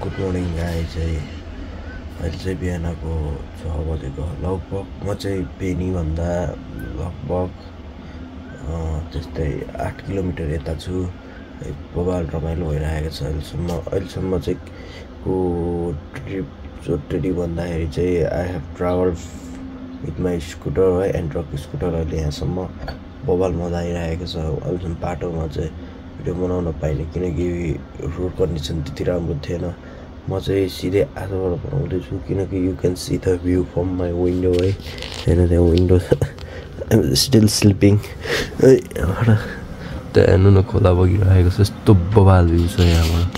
Good morning guys है। अहिले चाहिँ बिहानको 6 बजेको लगभग म चाहिँ पेनीभन्दा लगभग त्यस्तै 8 किलोमिटर यता छु। बबाल रमाइलो भइरहेको छ अहिलेसम्म चाहिँ को ट्रिप टोटली भन्दाखेरि चाहिँ I have travel with my scooter है, एन्ड्रक स्कुटर। अहिले यहाँसम्म बबाल मजा आइरहेको छ। अहिलेसम्म बाटोमा चाहिँ भिडियो बनाउन पाइनँ किनकि रोड कन्डिसन त्यति राम्रो थिएन। म चाहिँ सिधै आजबाट बनाउँदैछु किनकि you can see the view from my window है। होइन त्यहाँ विन्डो छ, आइ एम स्टिल स्लिपिङ है। यहाँबाट त्यहाँ हेर्नु न खोला बगिरहेको छ, यस्तो बबाल भ्यू छ यहाँबाट।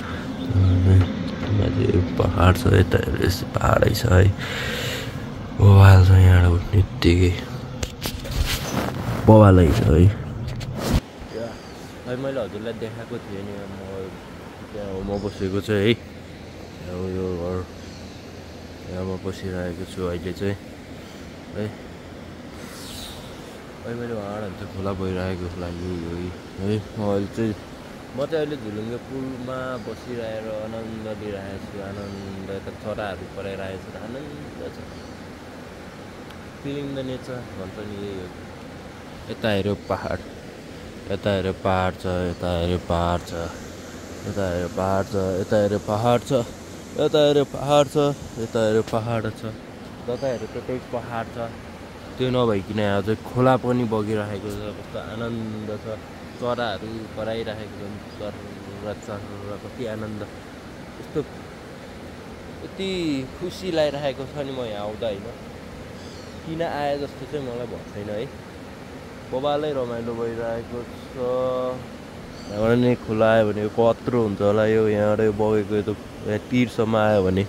माथि पहाड छ, यता यस्तो पहाडै छ है, बबाल छ। यहाँबाट उठ्ने बित्तिकै बबालै छ है। अहिले मैले हजुरलाई देखाएको थिएँ नि, म बसेको चाहिँ है, यो घर यहाँ म बसिरहेको छु अहिले चाहिँ है। अहिले मैले उहाँबाट चाहिँ खोला बगिरहेको लागि है। म चाहिँ अहिले झुलुङ्गे पुलमा बसिरहेर आनन्द लिइरहेको छु। आनन्द, यता चराहरू कराइरहेको छ, आनन्द छ। फिलिङ द नेचर भन्छ नि यही हो। यता हेऱ्यो पहाड, यता हेऱ्यो पहाड छ, यता हेऱ्यो पहाड छ, यता हेऱ्यो पहाड छ, यता हेऱ्यो पहाड छ, यता हेऱ्यो पहाड छ, यता हेऱ्यो पहाड छ, जता हेऱ्यो त्यतै पहाड छ। त्यो नभइकन यहाँ चाहिँ खोला पनि बगिरहेको छ, कस्तो आनन्द छ। चराहरू कराइरहेको छ, चरा कति आनन्द, यस्तो यति खुसी लागिरहेको छ नि म यहाँ आउँदा होइन। किन आए जस्तो चाहिँ मलाई भएको छैन है। बबालै रमाइलो भइरहेको छ। यहाँबाट नि खोला आयो भने कत्रो हुन्छ होला यो, यहाँबाट यो बगेको यो यहाँ तिरसम्म आयो भने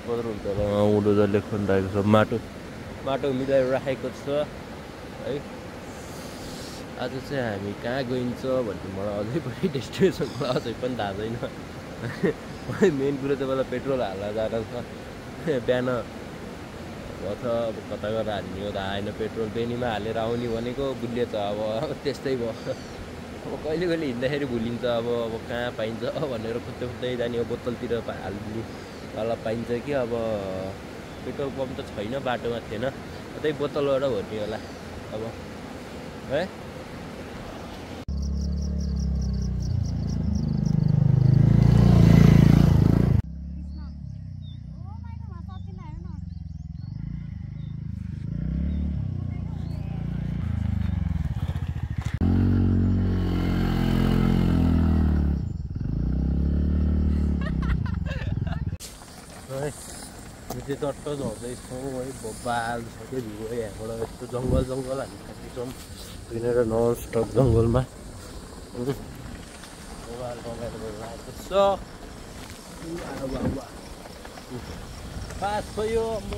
कत्रो हुन्छ होला। उहाँ उँधो जसले खनिरहेको छ, माटो मिलाएर राखेको छ है। आज चाहिँ हामी कहाँ गइन्छ भन्ने मलाई अझै पनि डेस्टिनेसन मलाई अझै पनि थाहा छैन। मेन कुरो चाहिँ मलाई पेट्रोल हाल्न जानु छ। बिहान अब कता गरेर हाल्ने हो थाहा होइन। पेट्रोल बेनीमा हालेर आउने भनेको बुझिएछ, अब त्यस्तै भयो। अब कहिले हिँड्दाखेरि भुलिन्छ अब कहाँ पाइन्छ भनेर खोज्दै जाने। अब बोतलतिर हाल्ने वाला पाइन्छ कि अब पेट्रोल पम्प त छैन, बाटोमा थिएन, त्यही बोतलबाट भर्ने होला अब है। त्यो चट्ट झर्दैछौँ है, बबाल छ क्या भ्यू है यहाँबाट। यस्तो जङ्गल हामी थाकिन्छौँ हिँडेर नन स्टप जङ्गलमा। बबाल रमाइलो भइरहेको छ। पास भयो म